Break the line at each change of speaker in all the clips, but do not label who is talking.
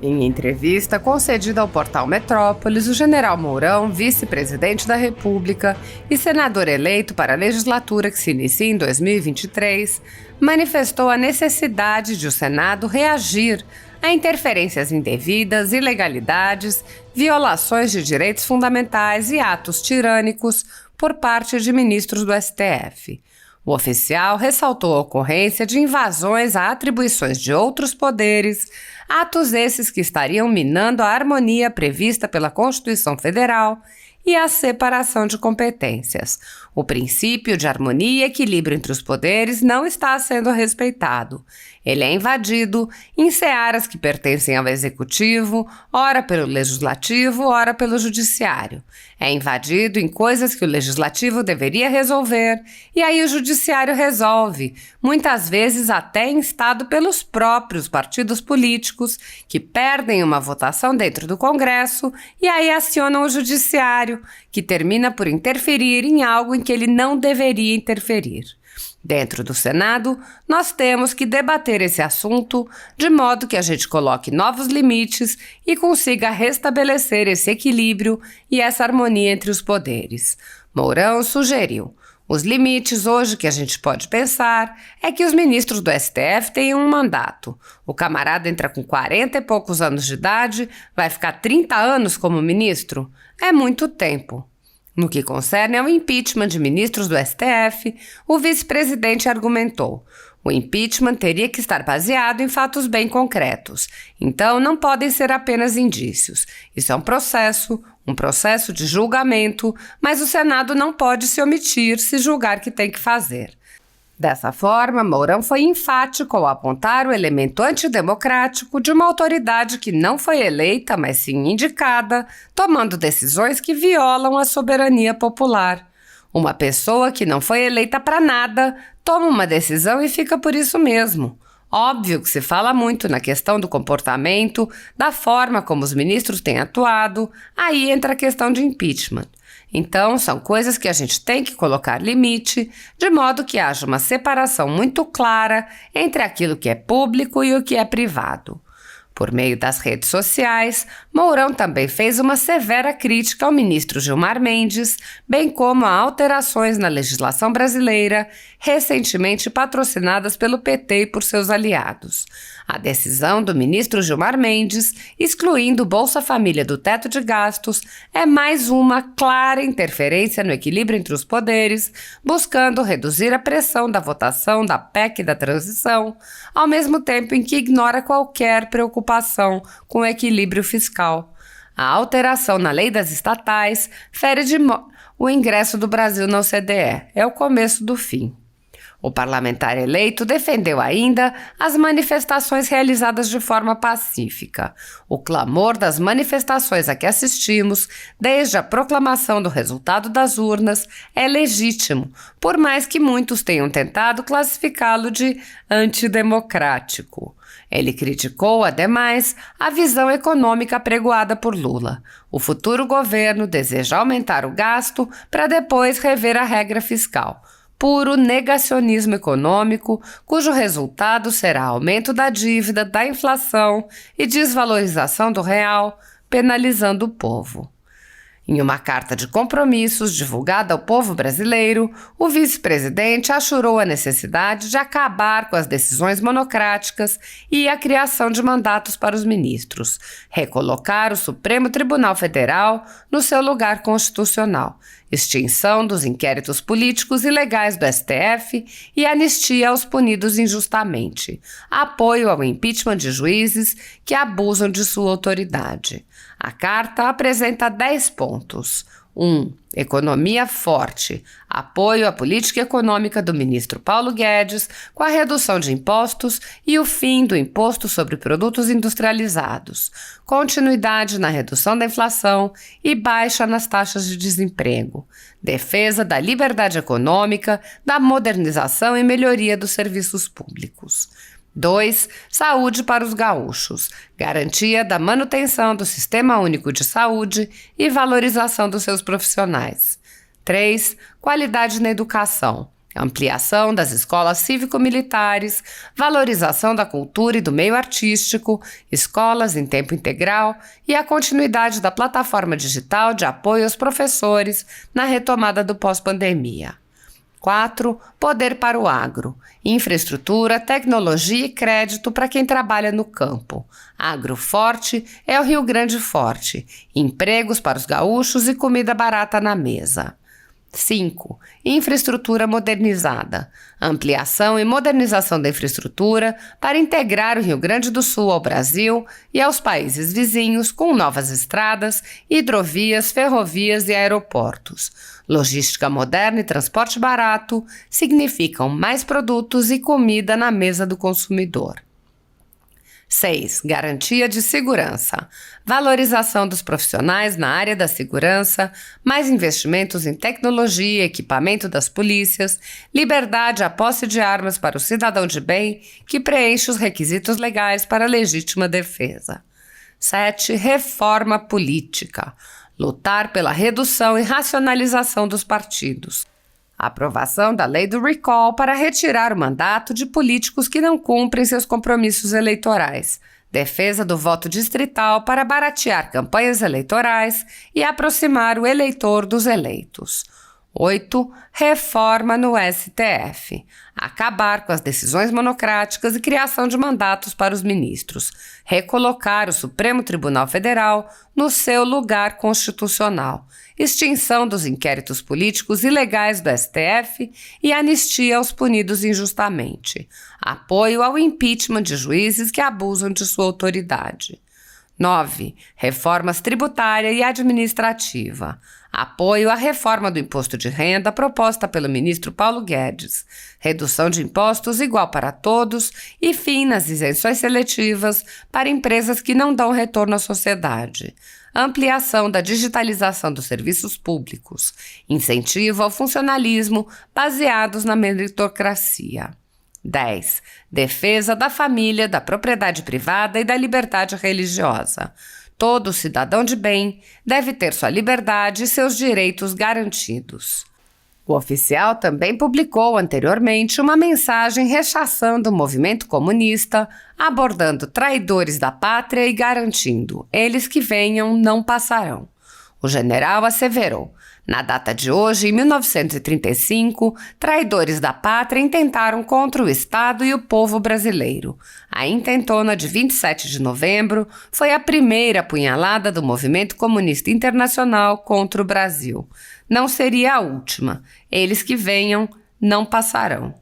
Em entrevista concedida ao portal Metrópolis, o general Mourão, vice-presidente da República e senador eleito para a legislatura que se inicia em 2023, manifestou a necessidade de o Senado reagir a interferências indevidas, ilegalidades, violações de direitos fundamentais e atos tirânicos por parte de ministros do STF. O oficial ressaltou a ocorrência de invasões a atribuições de outros poderes, atos esses que estariam minando a harmonia prevista pela Constituição Federal e a separação de competências. O princípio de harmonia e equilíbrio entre os poderes não está sendo respeitado. Ele é invadido em searas que pertencem ao Executivo, ora pelo Legislativo, ora pelo Judiciário. É invadido em coisas que o Legislativo deveria resolver, e aí o Judiciário resolve, muitas vezes até instado pelos próprios partidos políticos, que perdem uma votação dentro do Congresso e aí acionam o Judiciário, que termina por interferir em algo em que ele não deveria interferir. Dentro do Senado, nós temos que debater esse assunto de modo que a gente coloque novos limites e consiga restabelecer esse equilíbrio e essa harmonia entre os poderes. Mourão sugeriu: os limites hoje que a gente pode pensar é que os ministros do STF têm um mandato. O camarada entra com 40 e poucos anos de idade, vai ficar 30 anos como ministro? É muito tempo. No que concerne ao impeachment de ministros do STF, o vice-presidente argumentou: o impeachment teria que estar baseado em fatos bem concretos, então não podem ser apenas indícios. Isso é um processo de julgamento, mas o Senado não pode se omitir se julgar que tem que fazer. Dessa forma, Mourão foi enfático ao apontar o elemento antidemocrático de uma autoridade que não foi eleita, mas sim indicada, tomando decisões que violam a soberania popular. Uma pessoa que não foi eleita para nada toma uma decisão e fica por isso mesmo. Óbvio que se fala muito na questão do comportamento, da forma como os ministros têm atuado, aí entra a questão de impeachment. Então, são coisas que a gente tem que colocar limite, de modo que haja uma separação muito clara entre aquilo que é público e o que é privado. Por meio das redes sociais, Mourão também fez uma severa crítica ao ministro Gilmar Mendes, bem como a alterações na legislação brasileira, recentemente patrocinadas pelo PT e por seus aliados. A decisão do ministro Gilmar Mendes, excluindo o Bolsa Família do teto de gastos, é mais uma clara interferência no equilíbrio entre os poderes, buscando reduzir a pressão da votação da PEC da transição, ao mesmo tempo em que ignora qualquer preocupação com o equilíbrio fiscal. A alteração na lei das estatais fere o ingresso do Brasil na OCDE. É o começo do fim. O parlamentar eleito defendeu ainda as manifestações realizadas de forma pacífica. O clamor das manifestações a que assistimos, desde a proclamação do resultado das urnas, é legítimo, por mais que muitos tenham tentado classificá-lo de antidemocrático. Ele criticou, ademais, a visão econômica apregoada por Lula. O futuro governo deseja aumentar o gasto para depois rever a regra fiscal. Puro negacionismo econômico, cujo resultado será aumento da dívida, da inflação e desvalorização do real, penalizando o povo. Em uma carta de compromissos divulgada ao povo brasileiro, o vice-presidente achurou a necessidade de acabar com as decisões monocráticas e a criação de mandatos para os ministros, recolocar o Supremo Tribunal Federal no seu lugar constitucional, extinção dos inquéritos políticos e legais do STF e anistia aos punidos injustamente, apoio ao impeachment de juízes que abusam de sua autoridade. A carta apresenta 10 pontos. 1. Economia forte. Apoio à política econômica do ministro Paulo Guedes, com a redução de impostos e o fim do imposto sobre produtos industrializados. Continuidade na redução da inflação e baixa nas taxas de desemprego. Defesa da liberdade econômica, da modernização e melhoria dos serviços públicos. 2. Saúde para os gaúchos. Garantia da manutenção do Sistema Único de Saúde e valorização dos seus profissionais. 3. Qualidade na educação. ampliação das escolas cívico-militares, valorização da cultura e do meio artístico, escolas em tempo integral e a continuidade da plataforma digital de apoio aos professores na retomada do pós-pandemia. 4. Poder para o agro. Infraestrutura, tecnologia e crédito para quem trabalha no campo. Agro forte é o Rio Grande forte. Empregos para os gaúchos e comida barata na mesa. 5. Infraestrutura modernizada. Ampliação e modernização da infraestrutura para integrar o Rio Grande do Sul ao Brasil e aos países vizinhos com novas estradas, hidrovias, ferrovias e aeroportos. Logística moderna e transporte barato significam mais produtos e comida na mesa do consumidor. 6. Garantia de segurança. Valorização dos profissionais na área da segurança, mais investimentos em tecnologia e equipamento das polícias, liberdade à posse de armas para o cidadão de bem que preenche os requisitos legais para a legítima defesa. 7. Reforma política. Lutar pela redução e racionalização dos partidos. Aprovação da lei do recall para retirar o mandato de políticos que não cumprem seus compromissos eleitorais. Defesa do voto distrital para baratear campanhas eleitorais e aproximar o eleitor dos eleitos. 8. Reforma no STF. Acabar com as decisões monocráticas e criação de mandatos para os ministros. Recolocar o Supremo Tribunal Federal no seu lugar constitucional. Extinção dos inquéritos políticos ilegais do STF e anistia aos punidos injustamente. Apoio ao impeachment de juízes que abusam de sua autoridade. 9. Reformas tributária e administrativa. Apoio à reforma do imposto de renda proposta pelo ministro Paulo Guedes. Redução de impostos igual para todos e fim nas isenções seletivas para empresas que não dão retorno à sociedade. Ampliação da digitalização dos serviços públicos. Incentivo ao funcionalismo baseados na meritocracia. 10. Defesa da família, da propriedade privada e da liberdade religiosa. Todo cidadão de bem deve ter sua liberdade e seus direitos garantidos. O oficial também publicou anteriormente uma mensagem rechaçando o movimento comunista, abordando traidores da pátria e garantindo: eles que venham não passarão. O general asseverou: na data de hoje, em 1935, traidores da pátria intentaram contra o Estado e o povo brasileiro. A intentona de 27 de novembro foi a primeira apunhalada do movimento comunista internacional contra o Brasil. Não seria a última. Eles que venham não passarão.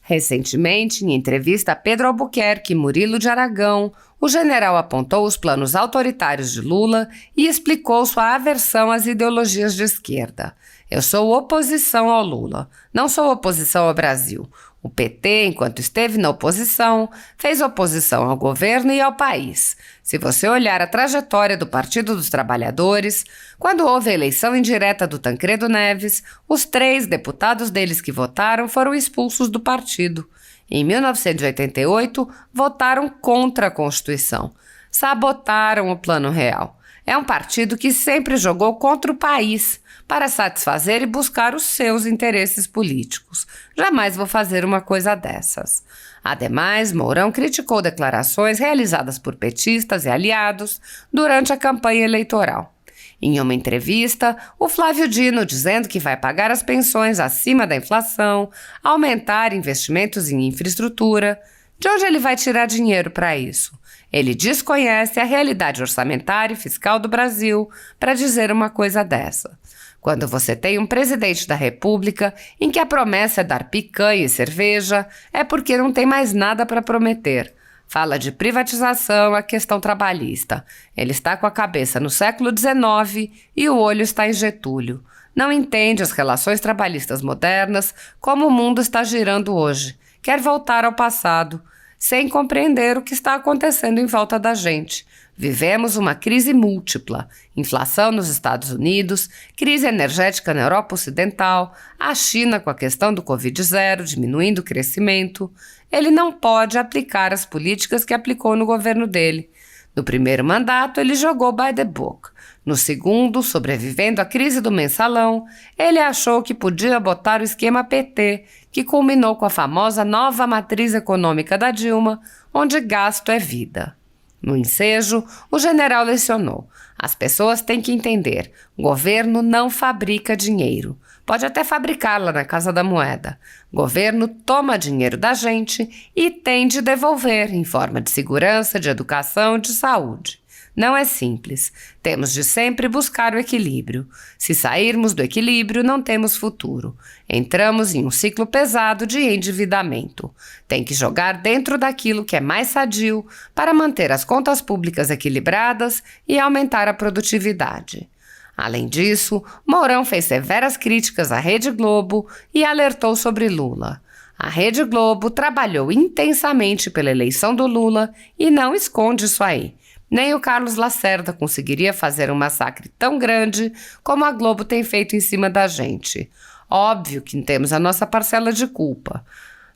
Recentemente, em entrevista a Pedro Albuquerque e Murilo de Aragão, o general apontou os planos autoritários de Lula e explicou sua aversão às ideologias de esquerda. Eu sou oposição ao Lula, não sou oposição ao Brasil. O PT, enquanto esteve na oposição, fez oposição ao governo e ao país. Se você olhar a trajetória do Partido dos Trabalhadores, quando houve a eleição indireta do Tancredo Neves, os 3 deputados deles que votaram foram expulsos do partido. Em 1988, votaram contra a Constituição. Sabotaram o Plano Real. É um partido que sempre jogou contra o país, para satisfazer e buscar os seus interesses políticos. Jamais vou fazer uma coisa dessas. Ademais, Mourão criticou declarações realizadas por petistas e aliados durante a campanha eleitoral. Em uma entrevista, o Flávio Dino dizendo que vai pagar as pensões acima da inflação, aumentar investimentos em infraestrutura. De onde ele vai tirar dinheiro para isso? Ele desconhece a realidade orçamentária e fiscal do Brasil para dizer uma coisa dessa. Quando você tem um presidente da República em que a promessa é dar picanha e cerveja, é porque não tem mais nada para prometer. Fala de privatização, a questão trabalhista. Ele está com a cabeça no século XIX e o olho está em Getúlio. Não entende as relações trabalhistas modernas, como o mundo está girando hoje. Quer voltar ao passado, sem compreender o que está acontecendo em volta da gente. Vivemos uma crise múltipla, inflação nos Estados Unidos, crise energética na Europa Ocidental, a China com a questão do Covid-0 diminuindo o crescimento. Ele não pode aplicar as políticas que aplicou no governo dele. No primeiro mandato, ele jogou by the book. No segundo, sobrevivendo à crise do mensalão, ele achou que podia botar o esquema PT, que culminou com a famosa nova matriz econômica da Dilma, onde gasto é vida. No ensejo, o general lecionou: as pessoas têm que entender, governo não fabrica dinheiro. Pode até fabricá-la na Casa da Moeda. Governo toma dinheiro da gente e tem de devolver em forma de segurança, de educação, de saúde. Não é simples. Temos de sempre buscar o equilíbrio. Se sairmos do equilíbrio, não temos futuro. Entramos em um ciclo pesado de endividamento. Tem que jogar dentro daquilo que é mais sadio para manter as contas públicas equilibradas e aumentar a produtividade. Além disso, Mourão fez severas críticas à Rede Globo e alertou sobre Lula. A Rede Globo trabalhou intensamente pela eleição do Lula e não esconde isso aí. Nem o Carlos Lacerda conseguiria fazer um massacre tão grande como a Globo tem feito em cima da gente. Óbvio que temos a nossa parcela de culpa.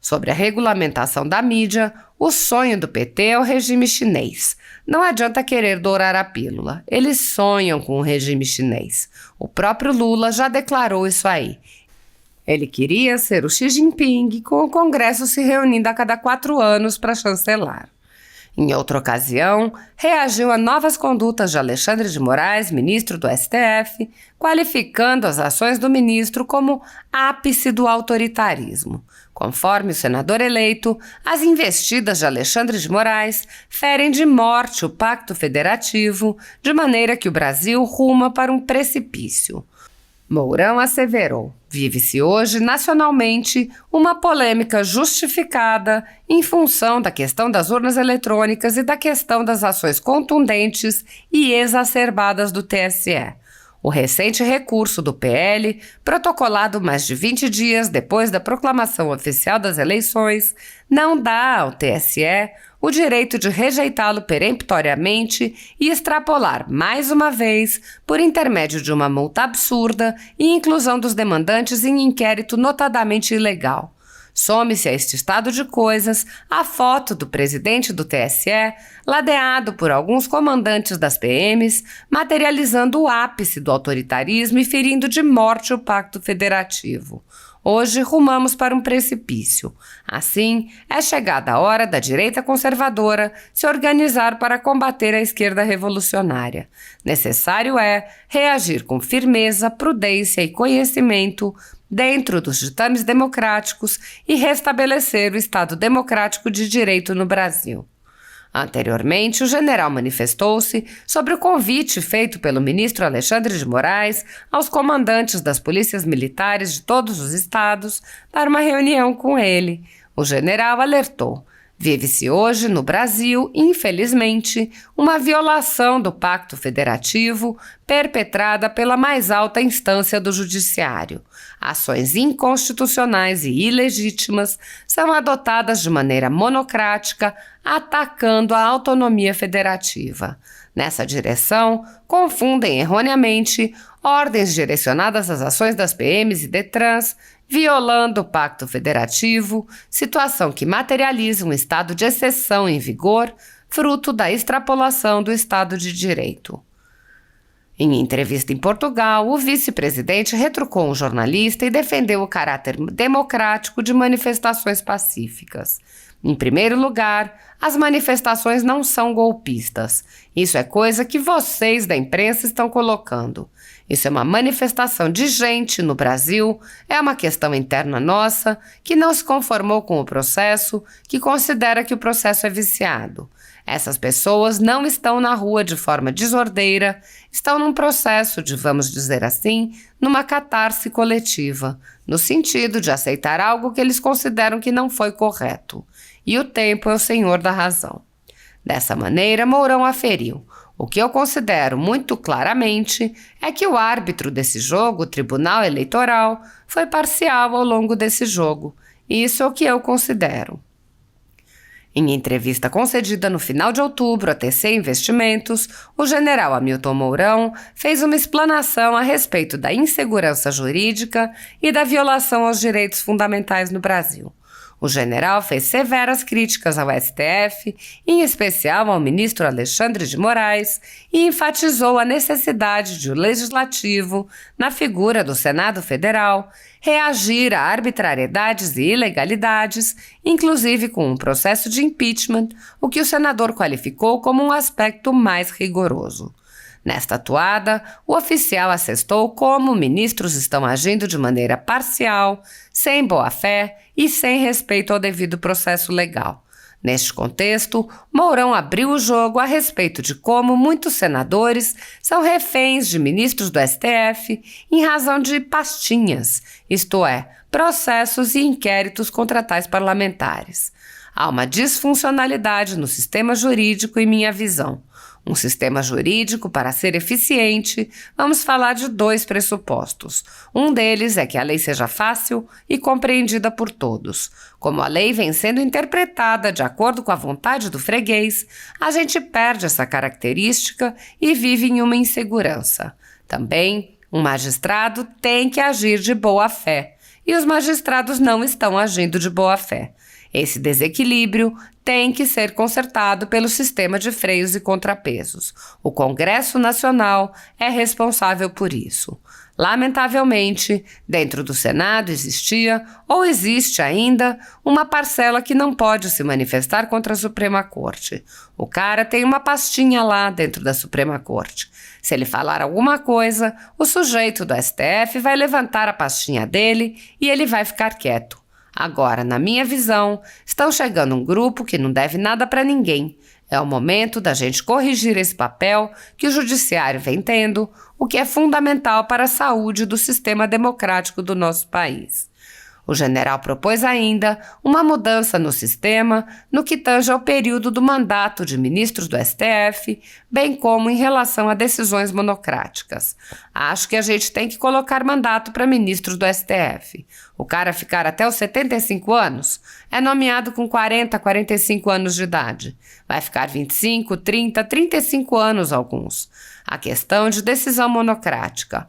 Sobre a regulamentação da mídia, o sonho do PT é o regime chinês. Não adianta querer dourar a pílula. Eles sonham com o regime chinês. O próprio Lula já declarou isso aí. Ele queria ser o Xi Jinping, com o Congresso se reunindo a cada 4 anos para chancelar. Em outra ocasião, reagiu a novas condutas de Alexandre de Moraes, ministro do STF, qualificando as ações do ministro como ápice do autoritarismo. Conforme o senador eleito, as investidas de Alexandre de Moraes ferem de morte o Pacto Federativo, de maneira que o Brasil ruma para um precipício. Mourão asseverou: vive-se hoje, nacionalmente, uma polêmica justificada em função da questão das urnas eletrônicas e da questão das ações contundentes e exacerbadas do TSE. O recente recurso do PL, protocolado mais de 20 dias depois da proclamação oficial das eleições, não dá ao TSE o direito de rejeitá-lo peremptoriamente e extrapolar mais uma vez, por intermédio de uma multa absurda e inclusão dos demandantes em inquérito notadamente ilegal. Some-se a este estado de coisas a foto do presidente do TSE, ladeado por alguns comandantes das PMs, materializando o ápice do autoritarismo e ferindo de morte o Pacto Federativo. Hoje rumamos para um precipício. Assim, é chegada a hora da direita conservadora se organizar para combater a esquerda revolucionária. Necessário é reagir com firmeza, prudência e conhecimento dentro dos ditames democráticos e restabelecer o Estado democrático de direito no Brasil. Anteriormente, o general manifestou-se sobre o convite feito pelo ministro Alexandre de Moraes aos comandantes das polícias militares de todos os estados para uma reunião com ele. O general alertou: vive-se hoje no Brasil, infelizmente, uma violação do Pacto Federativo perpetrada pela mais alta instância do Judiciário. Ações inconstitucionais e ilegítimas são adotadas de maneira monocrática, atacando a autonomia federativa. Nessa direção, confundem erroneamente ordens direcionadas às ações das PMs e DETRANs, violando o Pacto Federativo, situação que materializa um estado de exceção em vigor, fruto da extrapolação do Estado de Direito. Em entrevista em Portugal, o vice-presidente retrucou um jornalista e defendeu o caráter democrático de manifestações pacíficas. Em primeiro lugar, as manifestações não são golpistas. Isso é coisa que vocês da imprensa estão colocando. Isso é uma manifestação de gente no Brasil, é uma questão interna nossa, que não se conformou com o processo, que considera que o processo é viciado. Essas pessoas não estão na rua de forma desordeira, estão num processo de, vamos dizer assim, numa catarse coletiva, no sentido de aceitar algo que eles consideram que não foi correto. E o tempo é o senhor da razão. Dessa maneira, Mourão aferiu: o que eu considero muito claramente é que o árbitro desse jogo, o Tribunal Eleitoral, foi parcial ao longo desse jogo. Isso é o que eu considero. Em entrevista concedida no final de outubro à TC Investimentos, o general Hamilton Mourão fez uma explanação a respeito da insegurança jurídica e da violação aos direitos fundamentais no Brasil. O general fez severas críticas ao STF, em especial ao ministro Alexandre de Moraes, e enfatizou a necessidade de o Legislativo, na figura do Senado Federal, reagir a arbitrariedades e ilegalidades, inclusive com um processo de impeachment, o que o senador qualificou como um aspecto mais rigoroso. Nesta atuada, o oficial assestou como ministros estão agindo de maneira parcial, sem boa-fé e sem respeito ao devido processo legal. Neste contexto, Mourão abriu o jogo a respeito de como muitos senadores são reféns de ministros do STF em razão de pastinhas, isto é, processos e inquéritos contra tais parlamentares. Há uma disfuncionalidade no sistema jurídico em minha visão. Um sistema jurídico, para ser eficiente, vamos falar de 2 pressupostos. Um deles é que a lei seja fácil e compreendida por todos. Como a lei vem sendo interpretada de acordo com a vontade do freguês, a gente perde essa característica e vive em uma insegurança. Também, um magistrado tem que agir de boa fé, e os magistrados não estão agindo de boa fé. Esse desequilíbrio tem que ser consertado pelo sistema de freios e contrapesos. O Congresso Nacional é responsável por isso. Lamentavelmente, dentro do Senado existia, ou existe ainda, uma parcela que não pode se manifestar contra a Suprema Corte. O cara tem uma pastinha lá dentro da Suprema Corte. Se ele falar alguma coisa, o sujeito do STF vai levantar a pastinha dele e ele vai ficar quieto. Agora, na minha visão, estão chegando um grupo que não deve nada para ninguém. É o momento da gente corrigir esse papel que o judiciário vem tendo, o que é fundamental para a saúde do sistema democrático do nosso país. O general propôs ainda uma mudança no sistema no que tange ao período do mandato de ministros do STF, bem como em relação a decisões monocráticas. Acho que a gente tem que colocar mandato para ministros do STF. O cara ficar até os 75 anos é nomeado com 40, 45 anos de idade. Vai ficar 25, 30, 35 anos alguns. A questão de decisão monocrática.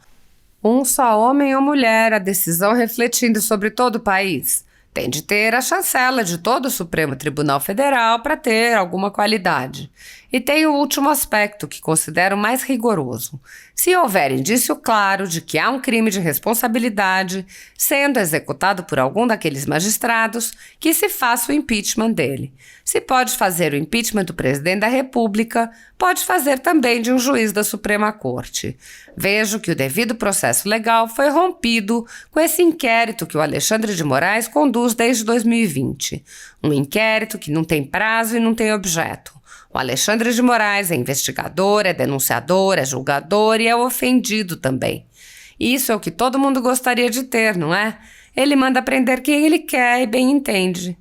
Um só homem ou mulher, a decisão refletindo sobre todo o país. Tem de ter a chancela de todo o Supremo Tribunal Federal para ter alguma qualidade. E tem o último aspecto, que considero mais rigoroso. Se houver indício claro de que há um crime de responsabilidade sendo executado por algum daqueles magistrados, que se faça o impeachment dele. Se pode fazer o impeachment do presidente da República, pode fazer também de um juiz da Suprema Corte. Vejo que o devido processo legal foi rompido com esse inquérito que o Alexandre de Moraes conduz desde 2020. Um inquérito que não tem prazo e não tem objeto. O Alexandre de Moraes é investigador, é denunciador, é julgador e é ofendido também. Isso é o que todo mundo gostaria de ter, não é? Ele manda prender quem ele quer e bem entende.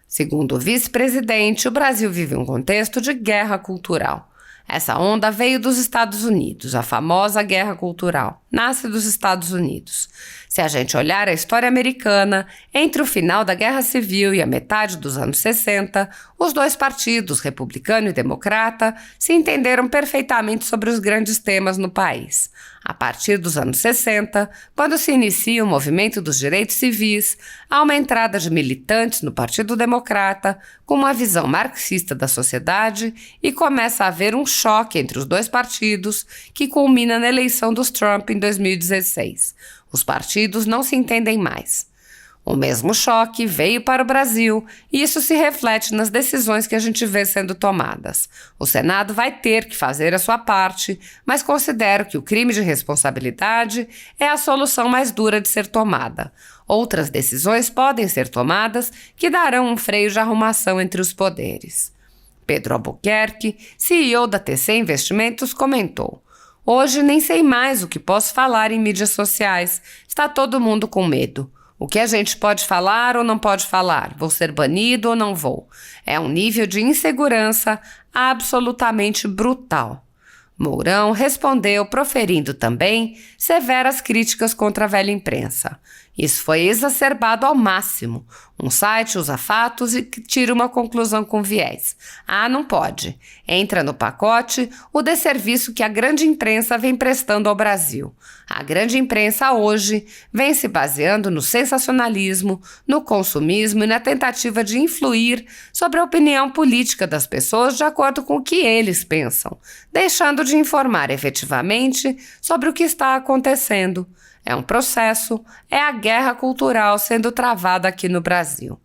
Segundo o vice-presidente, o Brasil vive um contexto de guerra cultural. Essa onda veio dos Estados Unidos, a famosa guerra cultural. Nasce dos Estados Unidos. Se a gente olhar a história americana, entre o final da Guerra Civil e a metade dos anos 60, os 2 partidos, republicano e democrata, se entenderam perfeitamente sobre os grandes temas no país. A partir dos anos 60, quando se inicia o movimento dos direitos civis, há uma entrada de militantes no Partido Democrata com uma visão marxista da sociedade e começa a haver um choque entre os 2 partidos que culmina na eleição dos Trump em 2016. Os partidos não se entendem mais. O mesmo choque veio para o Brasil e isso se reflete nas decisões que a gente vê sendo tomadas. O Senado vai ter que fazer a sua parte, mas considero que o crime de responsabilidade é a solução mais dura de ser tomada. Outras decisões podem ser tomadas que darão um freio de arrumação entre os poderes. Pedro Albuquerque, CEO da TC Investimentos, comentou: "Hoje nem sei mais o que posso falar em mídias sociais. Está todo mundo com medo. O que a gente pode falar ou não pode falar? Vou ser banido ou não vou? É um nível de insegurança absolutamente brutal." Mourão respondeu proferindo também severas críticas contra a velha imprensa. Isso foi exacerbado ao máximo. Um site usa fatos e tira uma conclusão com viés. Ah, não pode. Entra no pacote o desserviço que a grande imprensa vem prestando ao Brasil. A grande imprensa hoje vem se baseando no sensacionalismo, no consumismo e na tentativa de influir sobre a opinião política das pessoas de acordo com o que eles pensam, deixando de informar efetivamente sobre o que está acontecendo. É um processo, é a guerra cultural sendo travada aqui no Brasil.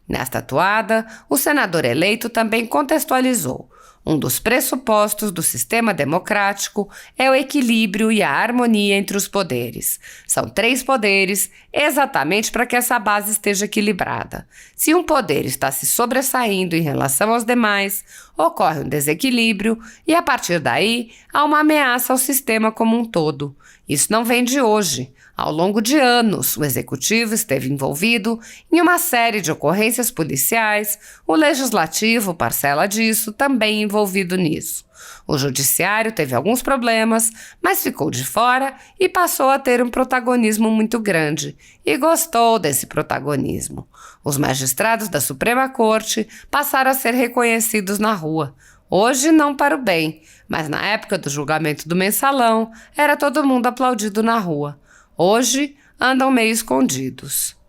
Nesta toada, o senador eleito também contextualizou. Um dos pressupostos do sistema democrático é o equilíbrio e a harmonia entre os poderes. São 3 poderes, exatamente para que essa base esteja equilibrada. Se um poder está se sobressaindo em relação aos demais, ocorre um desequilíbrio e, a partir daí, há uma ameaça ao sistema como um todo. Isso não vem de hoje. Ao longo de anos, o executivo esteve envolvido em uma série de ocorrências policiais, o legislativo, parcela disso, também envolvido nisso. O judiciário teve alguns problemas, mas ficou de fora e passou a ter um protagonismo muito grande, e gostou desse protagonismo. Os magistrados da Suprema Corte passaram a ser reconhecidos na rua. Hoje não para o bem, mas na época do julgamento do Mensalão, era todo mundo aplaudido na rua. Hoje, andam meio escondidos.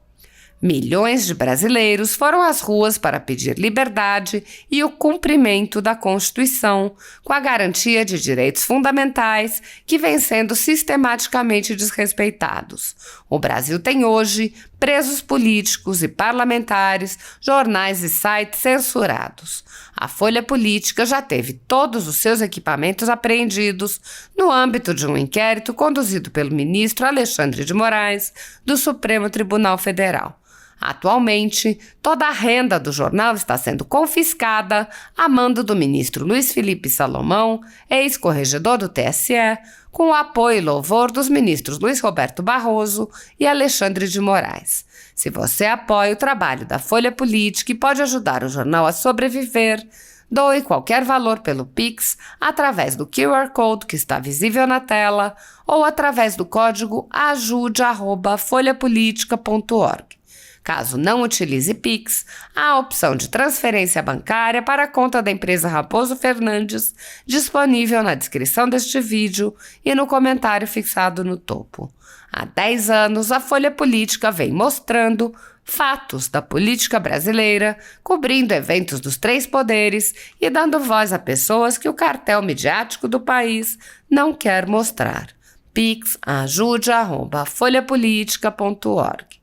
Milhões de brasileiros foram às ruas para pedir liberdade e o cumprimento da Constituição, com a garantia de direitos fundamentais que vêm sendo sistematicamente desrespeitados. O Brasil tem hoje presos políticos e parlamentares, jornais e sites censurados. A Folha Política já teve todos os seus equipamentos apreendidos no âmbito de um inquérito conduzido pelo ministro Alexandre de Moraes, do Supremo Tribunal Federal. Atualmente, toda a renda do jornal está sendo confiscada a mando do ministro Luiz Felipe Salomão, ex-corregedor do TSE, com o apoio e louvor dos ministros Luiz Roberto Barroso e Alexandre de Moraes. Se você apoia o trabalho da Folha Política e pode ajudar o jornal a sobreviver, doe qualquer valor pelo Pix através do QR Code que está visível na tela ou através do código ajude@folhapolitica.org. Caso não utilize Pix, há a opção de transferência bancária para a conta da empresa Raposo Fernandes, disponível na descrição deste vídeo e no comentário fixado no topo. Há 10 anos, a Folha Política vem mostrando fatos da política brasileira, cobrindo eventos dos 3 poderes e dando voz a pessoas que o cartel midiático do país não quer mostrar. Pix ajude@folhapolitica.org.